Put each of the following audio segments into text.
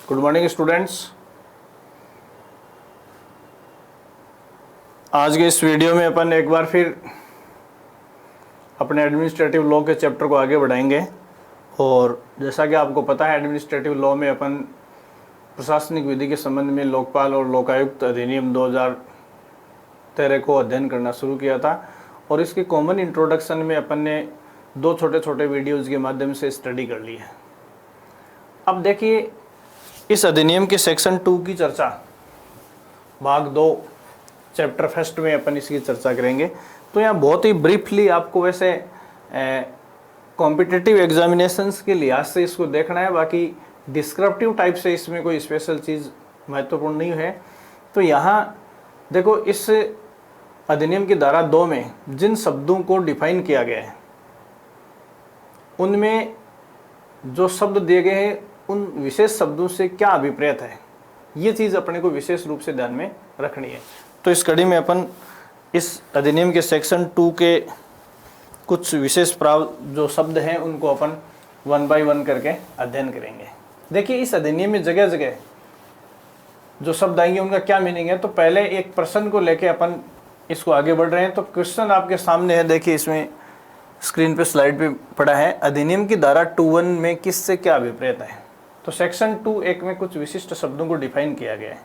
Good morning students. आज के इस वीडियो में अपन एक बार फिर अपने एडमिनिस्ट्रेटिव लॉ के चैप्टर को आगे बढ़ाएंगे। और जैसा कि आपको पता है, एडमिनिस्ट्रेटिव लॉ में अपन प्रशासनिक विधि के संबंध में लोकपाल और लोकायुक्त अधिनियम 2013 को अध्ययन करना शुरू किया था। और इसके कॉमन इंट्रोडक्शन में अपन ने दो छोटे छोटे वीडियोज़ के माध्यम से स्टडी कर ली है। अब देखिए, इस अधिनियम के सेक्शन 2 की चर्चा भाग 2 चैप्टर फर्स्ट में अपन इसकी चर्चा करेंगे। तो यहाँ बहुत ही ब्रीफली आपको वैसे कॉम्पिटिटिव एग्जामिनेशंस के लिहाज से इसको देखना है, बाकी डिस्क्रिप्टिव टाइप से इसमें कोई स्पेशल चीज़ महत्वपूर्ण नहीं है। तो यहाँ देखो, इस अधिनियम की धारा 2 में जिन शब्दों को डिफाइन किया गया है उनमें जो शब्द दिए गए हैं उन विशेष शब्दों से क्या अभिप्रेत है, ये चीज़ अपने को विशेष रूप से ध्यान में रखनी है। तो इस कड़ी में अपन इस अधिनियम के सेक्शन 2 के कुछ विशेष जो शब्द हैं उनको अपन 1 बाय 1 करके अध्ययन करेंगे। देखिए, इस अधिनियम में जगह जगह जो शब्द आएंगे उनका क्या मीनिंग है। तो पहले एक प्रश्न को लेके अपन इसको आगे बढ़ रहे हैं। तो क्वेश्चन आपके सामने है, देखिए इसमें स्क्रीन पे स्लाइड पे पड़ा है, अधिनियम की धारा 2(1) में किससे क्या अभिप्रेत है। तो सेक्शन 2(1) में कुछ विशिष्ट शब्दों को डिफाइन किया गया है।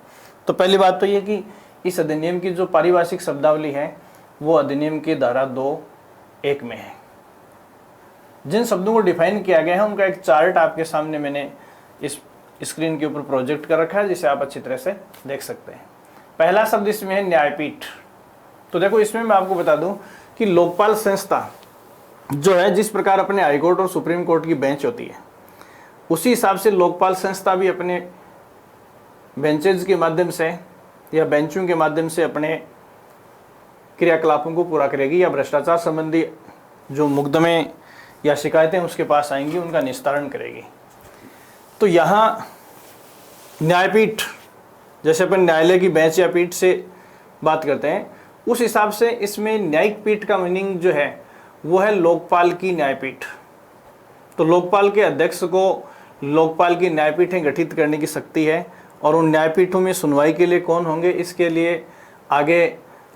तो पहली बात तो ये कि इस अधिनियम की जो पारिभाषिक शब्दावली है वो अधिनियम की धारा 2(1) में है। जिन शब्दों को डिफाइन किया गया है उनका एक चार्ट आपके सामने मैंने इस स्क्रीन के ऊपर प्रोजेक्ट कर रखा है, जिसे आप अच्छी तरह से देख सकते हैं। पहला शब्द इसमें है न्यायपीठ। तो देखो, इसमें मैं आपको बता दूं कि लोकपाल संस्था जो है, जिस प्रकार अपने हाईकोर्ट और सुप्रीम कोर्ट की बेंच होती है, उसी हिसाब से लोकपाल संस्था भी अपने बेंचेज के माध्यम से या बेंचों के माध्यम से अपने क्रियाकलापों को पूरा करेगी, या भ्रष्टाचार संबंधी जो मुकदमे या शिकायतें उसके पास आएंगी उनका निस्तारण करेगी। तो यहाँ न्यायपीठ, जैसे अपन न्यायालय की बेंच या पीठ से बात करते हैं, उस हिसाब से इसमें न्यायिक पीठ का मीनिंग जो है वो है लोकपाल की न्यायपीठ। तो लोकपाल के अध्यक्ष को लोकपाल की न्यायपीठें गठित करने की शक्ति है। और उन न्यायपीठों में सुनवाई के लिए कौन होंगे, इसके लिए आगे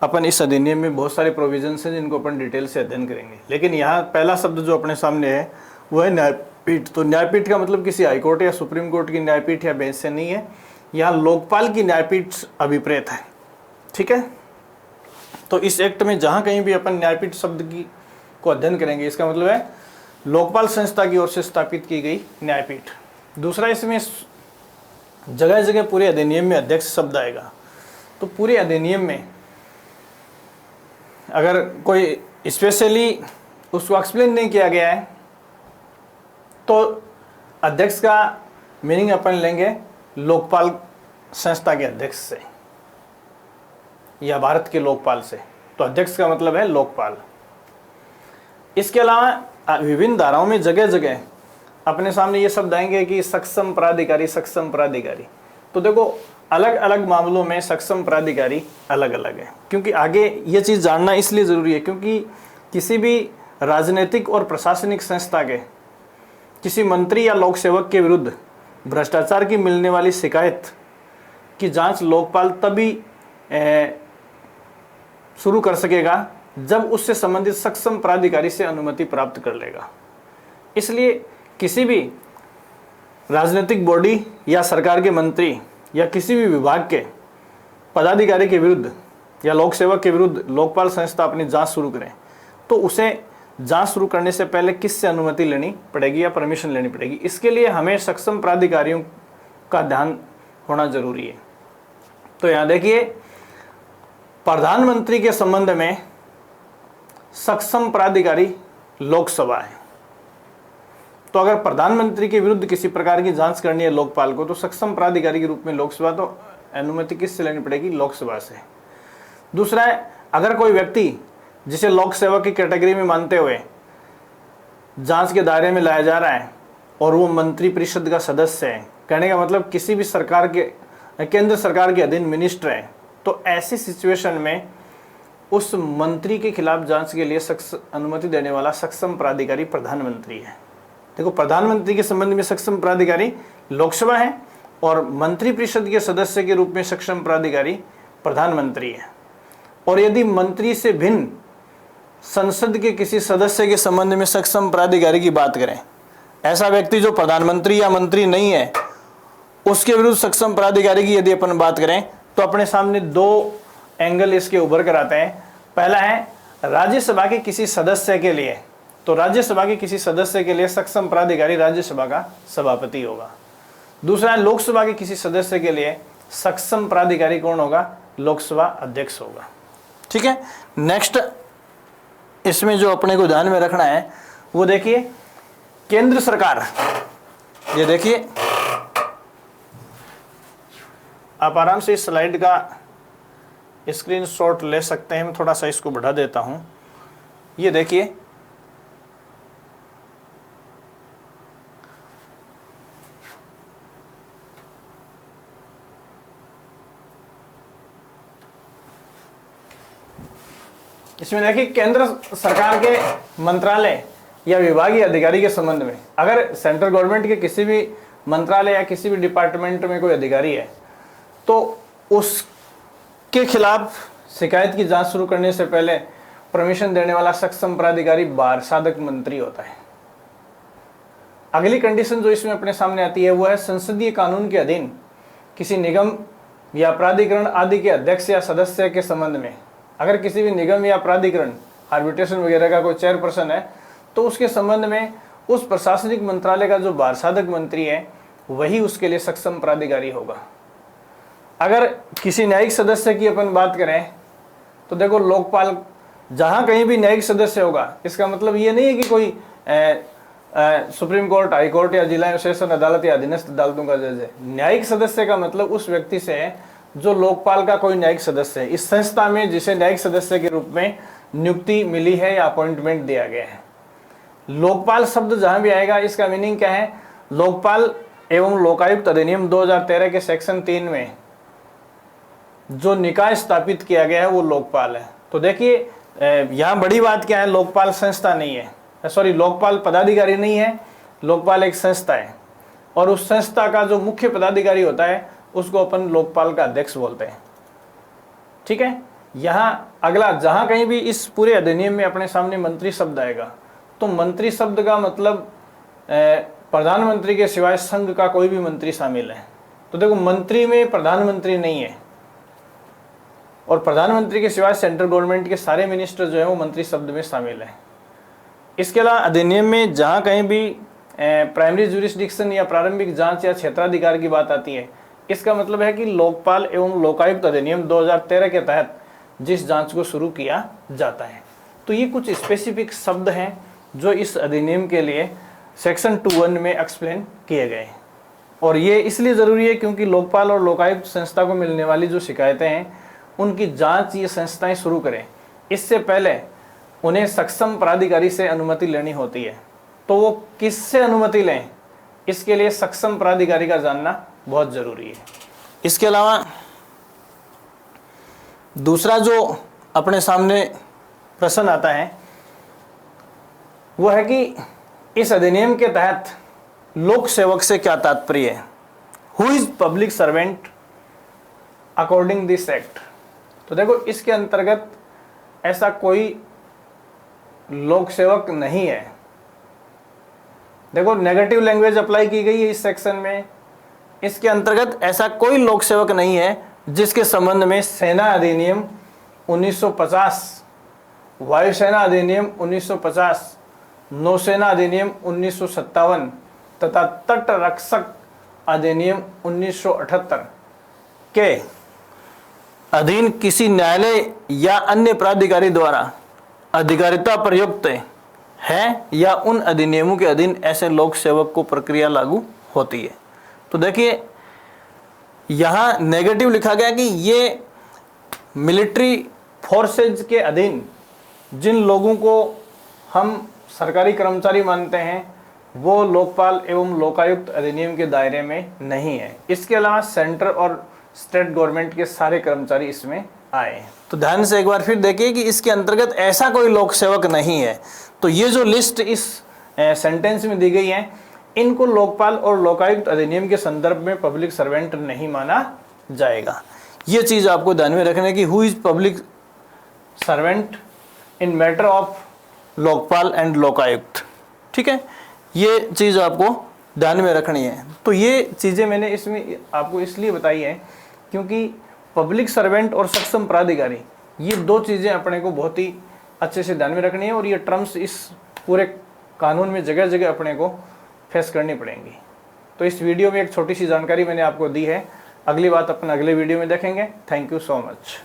अपन इस अधिनियम में बहुत सारे प्रोविजंस हैं जिनको अपन डिटेल से अध्ययन करेंगे। लेकिन यहाँ पहला शब्द जो अपने सामने है वो है न्यायपीठ। तो न्यायपीठ का मतलब किसी हाईकोर्ट या सुप्रीम कोर्ट की न्यायपीठ या बेंच से नहीं है, यहाँ लोकपाल की न्यायपीठ अभिप्रेत है। ठीक है। तो इस एक्ट में जहाँ कहीं भी अपन न्यायपीठ शब्द की को अध्ययन करेंगे, इसका मतलब है लोकपाल संस्था की ओर से स्थापित की गई न्यायपीठ। दूसरा, इसमें जगह जगह पूरे अधिनियम में अध्यक्ष शब्द आएगा। तो पूरे अधिनियम में अगर कोई स्पेशली उसको एक्सप्लेन नहीं किया गया है तो अध्यक्ष का मीनिंग अपन लेंगे लोकपाल संस्था के अध्यक्ष से या भारत के लोकपाल से। तो अध्यक्ष का मतलब है लोकपाल। इसके अलावा विभिन्न धाराओं में जगह जगह अपने सामने ये शब्द आएंगे कि सक्षम प्राधिकारी, सक्षम प्राधिकारी। तो देखो, अलग अलग मामलों में सक्षम प्राधिकारी अलग अलग है, क्योंकि आगे ये चीज़ जानना इसलिए ज़रूरी है क्योंकि किसी भी राजनीतिक और प्रशासनिक संस्था के किसी मंत्री या लोक सेवक के विरुद्ध भ्रष्टाचार की मिलने वाली शिकायत की जांच लोकपाल तभी शुरू कर सकेगा जब उससे संबंधित सक्षम प्राधिकारी से अनुमति प्राप्त कर लेगा। इसलिए किसी भी राजनीतिक बॉडी या सरकार के मंत्री या किसी भी विभाग के पदाधिकारी के विरुद्ध या लोक सेवक के विरुद्ध लोकपाल संस्था अपनी जांच शुरू करें तो उसे जांच शुरू करने से पहले किससे अनुमति लेनी पड़ेगी या परमिशन लेनी पड़ेगी। इसके लिए हमें सक्षम प्राधिकारियों का ध्यान होना जरूरी है। तो यहाँ देखिए, प्रधानमंत्री के संबंध में सक्षम प्राधिकारी लोकसभा है। तो अगर प्रधानमंत्री के विरुद्ध किसी प्रकार की जांच करनी है लोकपाल को, तो सक्षम प्राधिकारी के रूप में लोकसभा, तो अनुमति किससे लेनी पड़ेगी, लोकसभा से। दूसरा है, अगर कोई व्यक्ति जिसे लोक सेवक की कैटेगरी में मानते हुए जांच के दायरे में लाया जा रहा है और वो मंत्री परिषद का सदस्य है, कहने का मतलब किसी भी सरकार के केंद्र सरकार के अधीन मिनिस्टर है, तो ऐसी सिचुएशन में उस मंत्री के खिलाफ जांच के लिए अनुमति देने वाला सक्षम प्राधिकारी प्रधानमंत्री है। देखो, प्रधानमंत्री के संबंध में सक्षम प्राधिकारी लोकसभा है और मंत्रिपरिषद के सदस्य के रूप में सक्षम प्राधिकारी प्रधानमंत्री है। और यदि मंत्री से भिन्न संसद के किसी सदस्य के संबंध में सक्षम प्राधिकारी की बात करें, ऐसा व्यक्ति जो प्रधानमंत्री या मंत्री नहीं है, उसके विरुद्ध सक्षम प्राधिकारी की यदि अपन बात करें तो अपने सामने दो एंगल इसके उभर कर आते हैं। पहला है राज्यसभा के किसी सदस्य के लिए, तो राज्यसभा के किसी सदस्य के लिए सक्षम प्राधिकारी राज्यसभा का सभापति होगा। दूसरा है लोकसभा के किसी सदस्य के लिए सक्षम प्राधिकारी कौन होगा? लोकसभा अध्यक्ष होगा। ठीक है, नेक्स्ट इसमें जो अपने को ध्यान में रखना है वो देखिए, केंद्र सरकार, ये देखिए आप आराम से इस स्लाइड का स्क्रीनशॉट ले सकते हैं। मैं थोड़ा सा इसको बढ़ा देता हूं। ये देखिए, इसमें देखिए केंद्र सरकार के मंत्रालय या विभागीय अधिकारी के संबंध में, अगर सेंट्रल गवर्नमेंट के किसी भी मंत्रालय या किसी भी डिपार्टमेंट में कोई अधिकारी है तो उसके खिलाफ शिकायत की जांच शुरू करने से पहले परमिशन देने वाला सक्षम प्राधिकारी बार साधक मंत्री होता है। अगली कंडीशन जो इसमें अपने सामने आती है वो है संसदीय कानून के अधीन किसी निगम या प्राधिकरण आदि के अध्यक्ष या सदस्य के संबंध में, अगर किसी भी निगम या प्राधिकरण आर्बिट्रेशन वगैरह का कोई चेयरपर्सन है तो उसके संबंध में उस प्रशासनिक मंत्रालय का जो बार साधक मंत्री है वही उसके लिए सक्षम प्राधिकारी होगा। अगर किसी न्यायिक सदस्य की अपन बात करें तो देखो, लोकपाल जहां कहीं भी न्यायिक सदस्य होगा, इसका मतलब ये नहीं है कि कोई सुप्रीम कोर्ट, हाई कोर्ट या जिला सेशन अदालत या अधीनस्थ अदालतों का जज है। न्यायिक सदस्य का मतलब उस व्यक्ति से है जो लोकपाल का कोई न्यायिक सदस्य है, इस संस्था में जिसे न्यायिक सदस्य के रूप में नियुक्ति मिली है या अपॉइंटमेंट दिया गया है। लोकपाल शब्द जहां भी आएगा इसका मीनिंग क्या है? लोकपाल एवं लोकायुक्त अधिनियम 2013 के सेक्शन 3 में जो निकाय स्थापित किया गया है वो लोकपाल है। तो देखिए यहाँ बड़ी बात क्या है, लोकपाल संस्था नहीं है, सॉरी लोकपाल पदाधिकारी नहीं है, लोकपाल एक संस्था है और उस संस्था का जो मुख्य पदाधिकारी होता है उसको अपन लोकपाल का अध्यक्ष बोलते हैं। ठीक है, यहाँ अगला जहां कहीं भी इस पूरे अधिनियम में अपने सामने मंत्री शब्द आएगा तो मंत्री शब्द का मतलब प्रधानमंत्री के सिवाय संघ का कोई भी मंत्री शामिल है। तो देखो, मंत्री में प्रधानमंत्री नहीं है और प्रधानमंत्री के सिवाय सेंट्रल गवर्नमेंट के सारे मिनिस्टर जो है वो मंत्री शब्द में शामिल है। इसके अलावा अधिनियम में जहां कहीं भी प्राइमरी ज्यूरिसडिक्शन या प्रारंभिक जांच या क्षेत्राधिकार की बात आती है, इसका मतलब है कि लोकपाल एवं लोकायुक्त अधिनियम 2013 के तहत जिस जांच को शुरू किया जाता है। तो ये कुछ स्पेसिफिक शब्द हैं जो इस अधिनियम के लिए सेक्शन 21 में एक्सप्लेन किए गए हैं और ये इसलिए ज़रूरी है क्योंकि लोकपाल और लोकायुक्त संस्था को मिलने वाली जो शिकायतें हैं उनकी जांच ये संस्थाएं शुरू करें, इससे पहले उन्हें सक्षम प्राधिकारी से अनुमति लेनी होती है। तो वो किससे अनुमति लें, इसके लिए सक्षम प्राधिकारी का जानना बहुत ज़रूरी है। इसके अलावा दूसरा जो अपने सामने प्रश्न आता है वो है कि इस अधिनियम के तहत लोक सेवक से क्या तात्पर्य है? Who is public servant according this act? तो देखो, इसके अंतर्गत ऐसा कोई लोक सेवक नहीं है। देखो, नेगेटिव लैंग्वेज अप्लाई की गई है इस सेक्शन में। इसके अंतर्गत ऐसा कोई लोक सेवक नहीं है जिसके संबंध में सेना अधिनियम 1950, वायुसेना अधिनियम 1950, नौसेना अधिनियम 1957 तथा तट रक्षक अधिनियम 1978 के अधीन किसी न्यायालय या अन्य प्राधिकारी द्वारा अधिकारिता प्रयुक्त है या उन अधिनियमों के अधीन ऐसे लोक सेवक को प्रक्रिया लागू होती है। तो देखिए, यहाँ नेगेटिव लिखा गया कि ये मिलिट्री फोर्सेज के अधीन जिन लोगों को हम सरकारी कर्मचारी मानते हैं वो लोकपाल एवं लोकायुक्त अधिनियम के दायरे में नहीं है। इसके अलावा सेंट्रल और स्टेट गवर्नमेंट के सारे कर्मचारी इसमें आए। तो ध्यान से एक बार फिर देखिए कि इसके अंतर्गत ऐसा कोई लोक सेवक नहीं है। तो ये जो लिस्ट इस सेंटेंस में दी गई है, इनको लोकपाल और लोकायुक्त अधिनियम के संदर्भ में पब्लिक सर्वेंट नहीं माना जाएगा। ये चीज़ आपको ध्यान में रखना है कि who is public servant in matter of Lokpal and Lokayukta. ठीक है, ये चीज़ आपको ध्यान में रखनी है। तो ये चीज़ें मैंने इसमें आपको इसलिए बताई है क्योंकि पब्लिक सर्वेंट और सक्षम प्राधिकारी, ये दो चीज़ें अपने को बहुत ही अच्छे से ध्यान में रखनी है और ये टर्म्स इस पूरे कानून में जगह जगह अपने को फेस करनी पड़ेंगी। तो इस वीडियो में एक छोटी सी जानकारी मैंने आपको दी है। अगली बात अपन अगले वीडियो में देखेंगे। Thank you so much.